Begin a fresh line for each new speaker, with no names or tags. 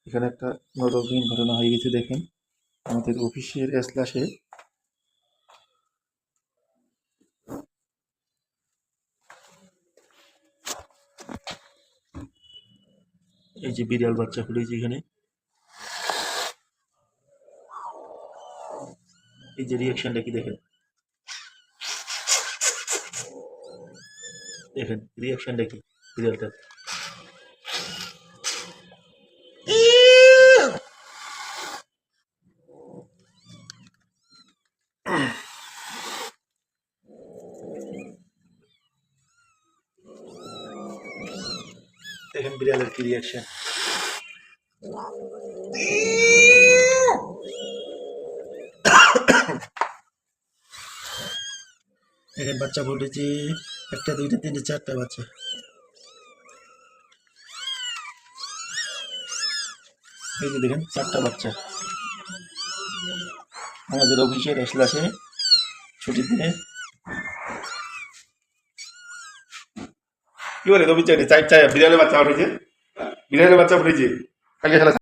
এখানে একটা রঙিন ঘটনা হয়ে গেছে। দেখেন আমাদের অফিসের এজলাসে এই যে বিড়াল বাচ্চা ফুটেছে। এখানে এই যে রিয়াকশনটা কি দেখেন, দেখেন রিয়াকশনটা কি বিড়ালটা। দেখেন বিড়ালের কি রিয়াকশন। দেখেন বাচ্চা ফুটেছে, একটা দুইটা তিনটে চারটা বাচ্চা। এই যে দেখেন চারটা বাচ্চা আমাদের অফিসের এজলাসে ছুটির দিনে। কি বলে রবি চাই চাই চাই বিড়ালের বাচ্চা উঠেছে, বিড়ালের বাচ্চা উঠেছে কালকে খেলা